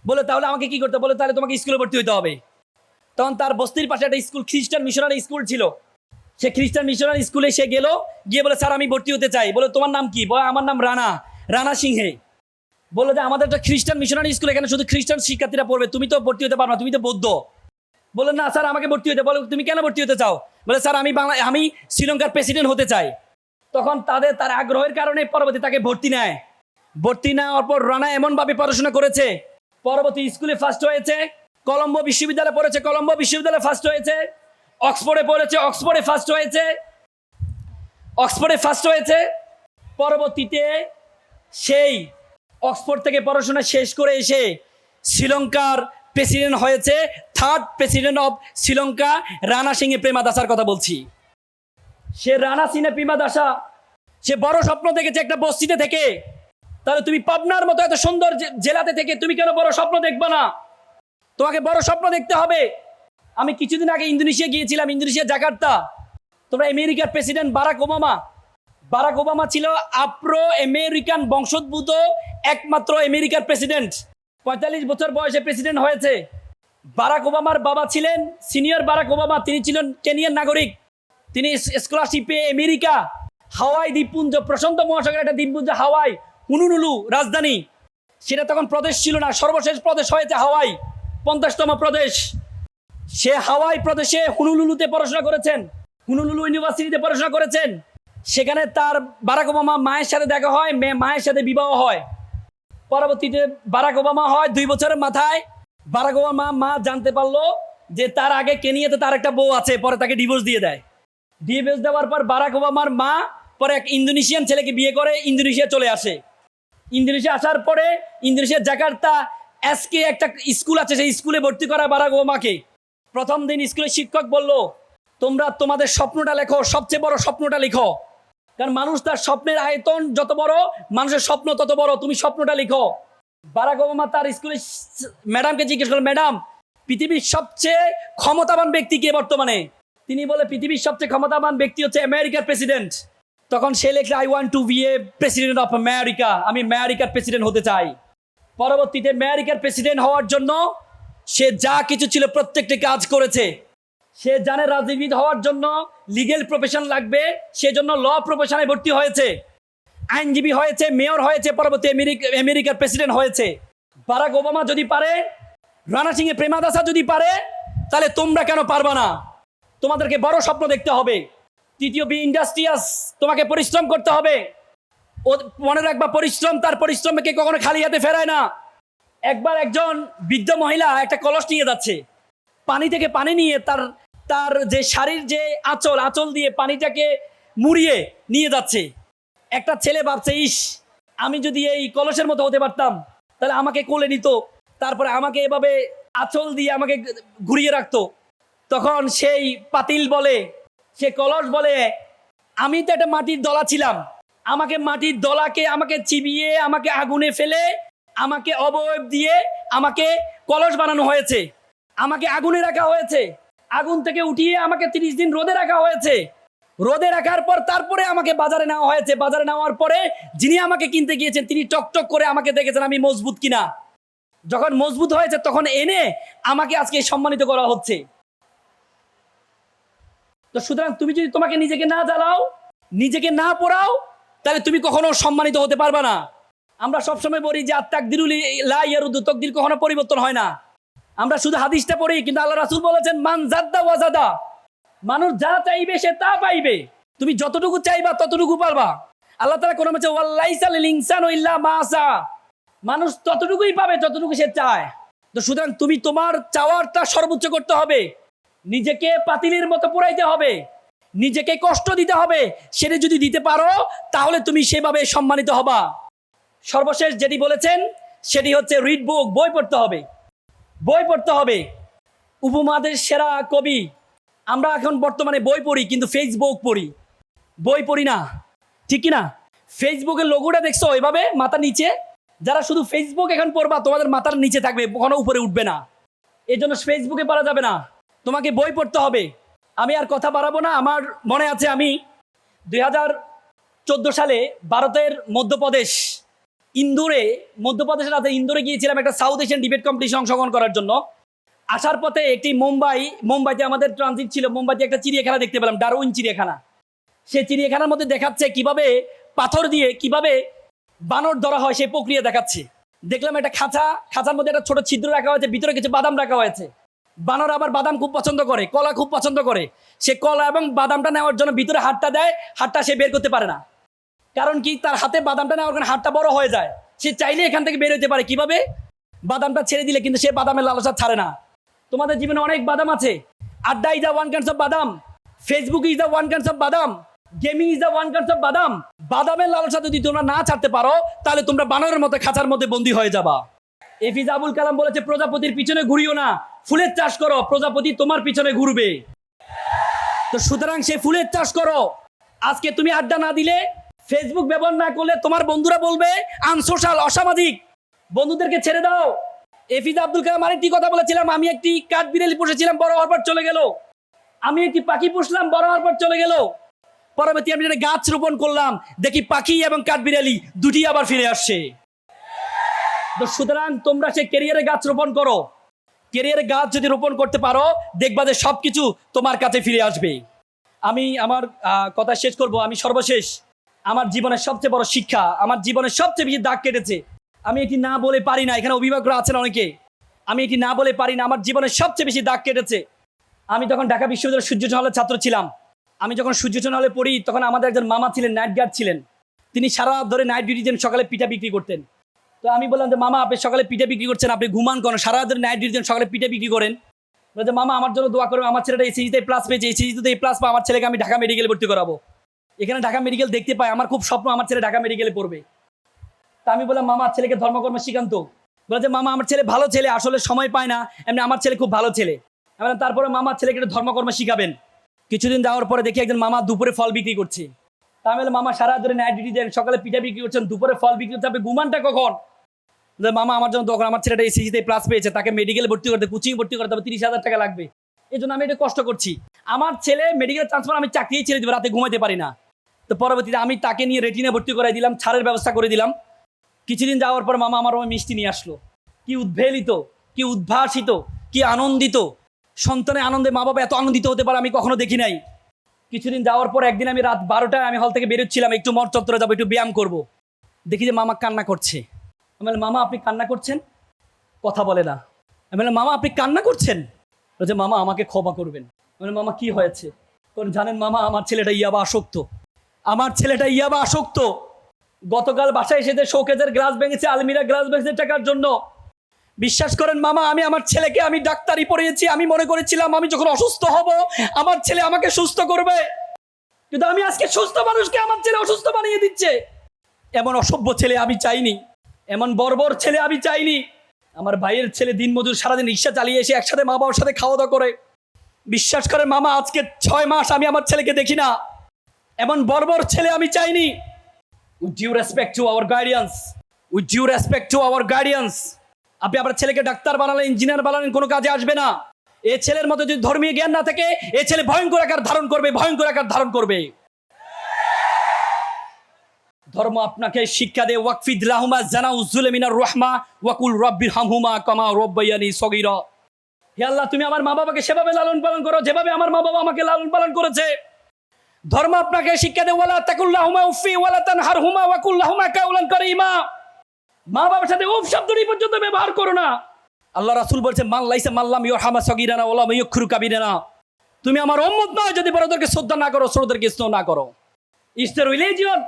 বলে তাহলে আমাকে কি করতে? বলে তাহলে তোমাকে স্কুলে ভর্তি হতে হবে। তখন তার বস্তির পাশে একটা স্কুল, খ্রিস্টান মিশনারি স্কুল ছিল। সে খ্রিস্টান মিশনারি স্কুলে সে গেল, গিয়ে বলে, স্যার আমি ভর্তি হতে চাই। বলে তোমার নাম কি? বলে আমার নাম রানা, রানা সিংহে। বললো যে আমাদের একটা খ্রিস্টান মিশনারি স্কুল, এখানে শুধু খ্রিস্টান শিক্ষার্থীরা পড়বে, তুমি তো ভর্তি হতে পারবে না, তুমি তো বৌদ্ধ। বলে না স্যার আমাকে ভর্তি হতে। বলে তুমি কেন ভর্তি হতে চাও? বলে স্যার আমি শ্রীলঙ্কার প্রেসিডেন্ট হতে চাই। তখন তার আগ্রহের কারণে পরবর্তী তাকে ভর্তি নেয়। ভর্তি নেওয়ার পর রানা এমনভাবে পড়াশোনা করেছে, পরবর্তী স্কুলে ফার্স্ট হয়েছে, কলম্বো বিশ্ববিদ্যালয়ে পড়েছে, কলম্বো বিশ্ববিদ্যালয়ে ফার্স্ট হয়েছে, অক্সফোর্ডে পড়েছে, অক্সফোর্ডে ফার্স্ট হয়েছে, অক্সফোর্ডে ফার্স্ট হয়েছে। পরবর্তীতে সেই অক্সফোর্ড থেকে পড়াশোনা শেষ করে এসে শ্রীলঙ্কার প্রেসিডেন্ট হয়েছে, third president of Sri Lanka, Ranasinghe প্রেমাদাসার কথা বলছি। সে রানা সিংহে প্রেমাদাসা, সে বড় স্বপ্ন দেখেছে একটা বস্তিতে থেকে। তাহলে তুমি পাবনার মতো এত সুন্দর জেলাতে থেকে তুমি কেন বড় স্বপ্ন দেখবে না? তোমাকে বড় স্বপ্ন দেখতে হবে। আমি কিছুদিন আগে ইন্দোনেশিয়া গিয়েছিলাম, ইন্দোনেশিয়া জাকার্তা। তোমরা আমেরিকার প্রেসিডেন্ট বারাক ওবামা ছিল আফ্রো আমেরিকান বংশোদ্ভূত একমাত্র আমেরিকার প্রেসিডেন্ট। 45 বছর বয়সে প্রেসিডেন্ট হয়েছে। বারাক ওবামার বাবা ছিলেন সিনিয়র বারাক ওবামা, তিনি ছিলেন কেনিয়ার নাগরিক। তিনি স্কলারশিপে আমেরিকা, হাওয়াই দ্বীপপুঞ্জ, প্রশান্ত মহাসাগরের একটা দ্বীপপুঞ্জ হাওয়াই, হুনুলুলু রাজধানী, সেটা তখন প্রদেশ ছিল না, সর্বশেষ প্রদেশ হয়েছে হাওয়াই, 50তম প্রদেশ। সে হাওয়াই প্রদেশে হুনুলুলুতে পড়াশোনা করেছেন, হুনুলুলু ইউনিভার্সিটিতে পড়াশোনা করেছেন। সেখানে তার বারাক ওবামা মায়ের সাথে দেখা হয়, মায়ের সাথে বিবাহ হয়। পরবর্তীতে বারাক ওবামা হয় 2 বছরের মাথায় বারাক ওবামা মা জানতে পারলো যে তার আগে কেনিয়াতে তার একটা বউ আছে, পরে তাকে ডিভোর্স দিয়ে দেয়। ডিভোর্স দেওয়ার পর বারাক ওবামার মা পরে এক ইন্দোনেশিয়ান ছেলেকে বিয়ে করে ইন্দোনেশিয়া চলে আসে। ইন্দোনেশিয়া আসার পরে ইন্দোনেশিয়ার জাকার্তা এসকে একটা স্কুল আছে, সেই স্কুলে ভর্তি করা বারাক ওবামাকে। প্রথম দিন স্কুলের শিক্ষক বলল, তোমরা তোমাদের স্বপ্নটা লেখো, সবচেয়ে বড় স্বপ্নটা লিখো। কারণ মানুষ তার স্বপ্নের আয়তন যত বড়, মানুষের স্বপ্ন তত বড়, তুমি স্বপ্নটা লিখো। বারাক ওবামা তার স্কুলের ম্যাডামকে জিজ্ঞেস করলেন, ম্যাডাম পৃথিবীর সবচেয়ে ক্ষমতাবান ব্যক্তি কে বর্তমানে? তিনি বলে, পৃথিবীর সবচেয়ে ক্ষমতাবান ব্যক্তি হচ্ছে আমেরিকার প্রেসিডেন্ট। তখন সে লেখলে, I want to be a president of America, আমি আমেরিকার প্রেসিডেন্ট হতে চাই। পরবর্তীতে আমেরিকার প্রেসিডেন্ট হওয়ার জন্য সে যা কিছু ছিল প্রত্যেকটি কাজ করেছে। সে জানে রাজনীতিবিদ হওয়ার জন্য লিগেল প্রফেশন লাগবে, সেজন্য ল প্রফেশনে ভর্তি হয়েছে, আইনজীবী হয়েছে, মেয়র হয়েছে, পরবর্তী আমেরিকার প্রেসিডেন্ট হয়েছে। বারাক ওবামা যদি পারে, রানা সিংহে প্রেমাদাসা যদি পারে, তাহলে তোমরা কেন পারবা না? তোমাদেরকে বড় স্বপ্ন দেখতে হবে। তৃতীয়, বি ইন্ডাস্ট্রিয়াস, তোমাকে পরিশ্রম করতে হবে। ও মনে রাখবা, পরিশ্রম, তার পরিশ্রমকে কখনো খালি হাতে ফেরায় না। একবার একজন বৃদ্ধ মহিলা একটা কলস নিয়ে যাচ্ছে, পানি থেকে পানি নিয়ে তার তার যে শাড়ির যে আঁচল দিয়ে পানিটাকে মুড়িয়ে নিয়ে যাচ্ছে। একটা ছেলে ভাবছে, ইস, আমি যদি এই কলসের মতো হতে পারতাম, তাহলে আমাকে কোলে নিত, তারপরে আমাকে এভাবে আঁচল দিয়ে আমাকে ঘুরিয়ে রাখতো। তখন সেই পাতিল বলে, সে কলস বলে, আমি তো একটা মাটির দলা ছিলাম, আমাকে মাটির দলাকে আমাকে চিবিয়ে, আমাকে আগুনে ফেলে, আমাকে অবয়ব দিয়ে আমাকে কলস বানানো হয়েছে, আমাকে আগুনে রাখা হয়েছে, আগুন থেকে উঠিয়ে আমাকে 30 দিন রোদে রাখা হয়েছে, রোদে রাখার পর তারপরে আমাকে বাজারে নেওয়া হয়েছে, বাজারে নেওয়ার পরে যিনি আমাকে কিনতে গিয়েছেন তিনি টকটক করে আমাকে দেখেছেন আমি মজবুত কিনা। যখন মজবুত হয়েছে তখন এনে আমাকে আজকে সম্মানিত করা হচ্ছে। তো সুতরাং তুমি যদি তোমাকে নিজেকে না জ্বালাও, নিজেকে না পড়াও, তাহলে তুমি কখনো সম্মানিত হতে পারবা না। আমরা সবসময় বলি যে আত্মাকদিরুল লা ইয়ারুদু, তকদির কখনো পরিবর্তন হয় না। আমরা শুধু হাদিসটা পড়ি, কিন্তু আল্লাহ রাসূল বলেছেন মান জাদ্দা ওয়াজাদা, মানুষ যা চাইবে সে তা পাইবে। তুমি যতটুকু চাইবা ততটুকু পারবা। আল্লাহ তাআলা কোরআনে বলেছে ওয়ালাইসা লিল ইনসানু ইল্লা মা সা, মানুষ ততটুকুই পাবে যতটুকু সে চায়। তো সুতরাং তুমি তোমার চাওয়ারটা সর্বোচ্চ করতে হবে, নিজেকে পাতিলের মতো পোড়াইতে হবে, নিজেকে কষ্ট দিতে হবে। সেটা যদি দিতে পারো তাহলে তুমি সেভাবে সম্মানিত হবা। সর্বশেষ যেটি বলেছেন সেটি হচ্ছে রিড বুক, বই পড়তে হবে, বই পড়তে হবে। উপমহাদেশের সেরা কবি, আমরা এখন বর্তমানে বই পড়ি কিন্তু ফেসবুক পড়ি, বই পড়ি না, ঠিক কিনা? ফেসবুকের লোগোটা দেখছো এভাবে মাথা নিচে, যারা শুধু ফেসবুক এখন পড়বা তোমাদের মাথার নিচে থাকবে, কখনো উপরে উঠবে না। এই জন্য ফেসবুকে পড়া যাবে না, তোমাকে বই পড়তে হবে। আমি আর কথা বাড়াবো না। আমার মনে আছে আমি 2014 সালে ভারতের মধ্যপ্রদেশ, ইন্দোরে, মধ্যপ্রদেশের রাতে ইন্দোরে গিয়েছিলাম একটা সাউথ এশিয়ান ডিবেট কম্পিটিশন অংশগ্রহণ করার জন্য। আসার পথে একটি মুম্বাইতে আমাদের ট্রানজিট ছিল, মুম্বাইতে একটা চিড়িয়াখানা দেখতে পেলাম, ডারউইন চিড়িয়াখানা। সেই চিড়িয়াখানার মধ্যে দেখাচ্ছে কিভাবে পাথর দিয়ে কিভাবে বানর ধরা হয়, সেই প্রক্রিয়া দেখাচ্ছে। দেখলাম একটা খাঁচার মধ্যে একটা ছোট ছিদ্র রাখা হয়েছে, ভিতরে কিছু বাদাম রাখা হয়েছে। বানর আবার বাদাম খুব পছন্দ করে, কলা খুব পছন্দ করে। সে কলা এবং বাদামটা নেওয়ার জন্য ভিতরে হাতটা দেয়, হাতটা সে বের করতে পারে না। কারণ কি, তার হাতে বাদামটা নেওয়ার কারণে হাতটা বড় হয়ে যায়। সে চাইলে এখান থেকে বের হতে পারে কিভাবে, বাদামটা ছেড়ে দিলে, কিন্তু সে বাদামের লালসা ছাড়ে না। তোমাদের জীবনে অনেক বাদাম আছে। আড্ডা is the one kinds of বাদাম, Facebook is the one kinds of বাদাম, gaming is the one kinds of বাদাম। বাদামের লালসা যদি তোমরা না ছাড়তে পারো তাহলে তোমরা বানরের মতো খাঁচার মধ্যে বন্দী হয়ে যাবা। এপিজ আবুল কালাম বলেছে প্রজাপতির পিছনে ঘুরিও না, ফুলের চাষ করো, প্রজাপতি তোমার পিছনে ঘুরবে। তো সুতরাং সে ফুলের চাষ করো। আজকে তুমি আড্ডা না দিলে, ফেসবুক ব্যবহার না করলে, তোমার বন্ধুরা বলবে আনসোশাল, অসামাজিক। বন্ধুদেরকে ছেড়ে দাও। এপিজ আব্দুল কালাম আরেকটি কথা বলেছিলাম, আমি একটি কাঠবিড়ালি পুষেছিলাম, বড় হওয়ার পর চলে গেল। আমি একটি পাখি পুষলাম, বড় হওয়ার পর চলে গেল। পরবর্তী আমি একটা গাছ রোপণ করলাম, দেখি পাখি এবং কাঠবিড়ালি দুটি আবার ফিরে আসছে। তো সুতরাং তোমরা সে ক্যারিয়ারে গাছ রোপণ করো। ক্যারিয়ারে গাছ যদি রোপণ করতে পারো, দেখবা যে সবকিছু তোমার কাছে ফিরে আসবে। আমি আমার কথা শেষ করব। আমি সর্বশেষ, আমার জীবনের সবচেয়ে বড় শিক্ষা, আমার জীবনের সবচেয়ে বেশি দাগ কেটেছে, আমি এটি না বলে পারি না। এখানে অভিভাবকরা আছেন অনেকে, আমি এটি না বলে পারি না। আমার জীবনের সবচেয়ে বেশি দাগ কেটেছে, আমি তখন ঢাকা বিশ্ববিদ্যালয়ের সূর্যচন্দ্র হলের ছাত্র ছিলাম। আমি যখন সূর্যচন্দ্র হলে পড়ি তখন আমাদের একজন মামা ছিলেন, নাইট গার্ড ছিলেন। তিনি সারা রাত ধরে নাইট ডিউটি দেন, সকালে পিঠা বিক্রি করতেন। তো আমি বললাম যে মামা, আপনি সকালে পিঠা বিক্রি করছেন, আপনি ঘুমান কেন? সারা রাত ধরে নাইট ডিউটি দেন, সকালে পিঠা বিক্রি করেন। বলছে মামা আমার জন্য দোয়া করবে, আমার ছেলেটা এসএসসিতে প্লাস পেয়েছে, এসএসসিতে প্লাস পা, আমার ছেলেকে আমি ঢাকা মেডিকেলে ভর্তি করাবো। এখানে ঢাকা মেডিকেল দেখতে পাই, আমার খুব স্বপ্ন আমার ছেলে ঢাকা মেডিকেলে পড়বে। তা আমি বললাম মামা, ছেলেকে ধর্মকর্ম শিখান্ত। বলে যে মামা আমার ছেলে ভালো ছেলে, আসলে সময় পায় না, এমনি আমার ছেলে খুব ভালো ছেলে। আমি বললাম তারপরে মামা ছেলেকে একটু ধর্মকর্ম শিখাবেন। কিছুদিন যাওয়ার পরে দেখি একজন মামা দুপুরে ফল বিক্রি করছে। তা আমি বললাম মামা সারা ধরে নাইট ডিউটি দেন, সকালে পিঠা বিক্রি করছেন, দুপুরে ফল বিক্রি করতে হবে, ঘুমানটা কখন? মামা আমার জন্য তখন আমার ছেলেটা এসএসসিতে প্লাস পেয়েছে, তাকে মেডিকেলে ভর্তি করতে, কোচিং ভর্তি করতে হবে, 30,000 টাকা লাগবে। এই জন্য আমি এটা কষ্ট করছি। আমার ছেলে মেডিকেল ট্রান্সফার, আমি চাকরিই ছেড়ে দেবো, রাতে ঘুমাইতে পারি না। তো পরবর্তীতে আমি তাকে নিয়ে রেটিনে ভর্তি করাই দিলাম, ছাড়ের ব্যবস্থা করে দিলাম। কিছুদিন যাওয়ার পর মামা আমার মিষ্টি নিয়ে আসলো। কি উদ্ভেলিত, কি উদ্ভাসিত, কি আনন্দিত! সন্তানের আনন্দে মা বাবা এত আনন্দিত হতে পারে আমি কখনো দেখি নাই। কিছুদিন যাওয়ার পর একদিন আমি রাত 12টায় আমি হল থেকে বেরোচ্ছিলাম, একটু মঠ চত্বরে যাবো, একটু ব্যায়াম করব। দেখি যে মামা কান্না করছে। আমি বললাম মামা আপনি কান্না করছেন? কথা বলে না। আমি বললাম, মামা আপনি কান্না করছেন? বলছে, মামা আমাকে ক্ষমা করবেন। আমি বললাম, মামা কি হয়েছে? কারণ জানেন মামা, আমার ছেলেটা ইয়াবা আসক্ত। আমার ছেলেটা ইয়াবা আসক্ত। গতকাল বাসায় এসে যে শোকেজের গ্লাস ভেঙেছে, আলমিরা গ্লাস ভেঙেছে টাকার জন্য। বিশ্বাস করেন মামা, আমার ছেলেকে আমি ডাক্তারি পড়িয়েছি। আমি মনে করেছিলাম আমি যখন অসুস্থ হব আমার ছেলে আমাকে সুস্থ করবে, কিন্তু আমি আজকে সুস্থ মানুষকে আমার ছেলে অসুস্থ বানিয়ে দিচ্ছে। এমন অসভ্য ছেলে আমি চাইনি, এমন বর্বর ছেলে আমি চাইনি। আমার ভাইয়ের ছেলে দিনমজুর, সারাদিন রিক্সা চালিয়ে এসে একসাথে মা বাবার সাথে খাওয়া দাওয়া করে। বিশ্বাস করেন মামা, আজকে 6 মাস আমি আমার ছেলেকে দেখি না। এমন বর্বর ছেলে আমি চাইনি। With due respect to our guardians, with due respect to our guardians, আপনি আপনার ছেলেকে ডাক্তার বানালেন, ইঞ্জিনিয়ার বানালেন, কোনো কাজে আসবে না। এ ছেলের মধ্যে যদি ধর্মীয় জ্ঞান না থাকে, এ ছেলে ভয়ঙ্কর আকার ধারণ করবে, ভয়ঙ্কর আকার ধারণ করবে। ধর্ম আপনাকে শিক্ষা দেয়, ওয়াকফিদ লাহুমা জানাউজ্জুলে মিনার রহমা ওয়াকুল রব্বির হামহুমা কামা রব্বায়ানি সগীরা। হে আল্লাহ, তুমি আমার মা বাবাকে সেভাবে লালন পালন করো যেভাবে আমার মা বাবা আমাকে লালন পালন করেছে। ধর্ম আপনাকে শিক্ষা দেয়, ওয়ালা তাকুল্লাহুমা উফি ওয়ালা তানহারহুমা ওয়াকুল্লাহুমা কাউলান কারীমা। মা বাবার সাথে উফ শব্দটি পর্যন্ত ব্যবহার করো না। আল্লাহ রাসূল বলছে, মান লাইসা মাল্লাম ইরহামা সগীরানা ওয়ালা ইয়াকখুরু কাবীরানা। তুমি আমার উম্মত নয় যদি বড়দেরকে শ্রদ্ধা না করো, ছোটদেরকে স্নেহ না করো। It's the religion,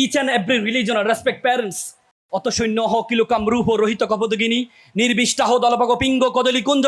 each and every religion respect parents. অত সৈন্য হ কিলোকাম রূপ রহিত কপদগিনী নির্বিষ্টাহ দলপগ পিঙ্গ কদলি কুঞ্জ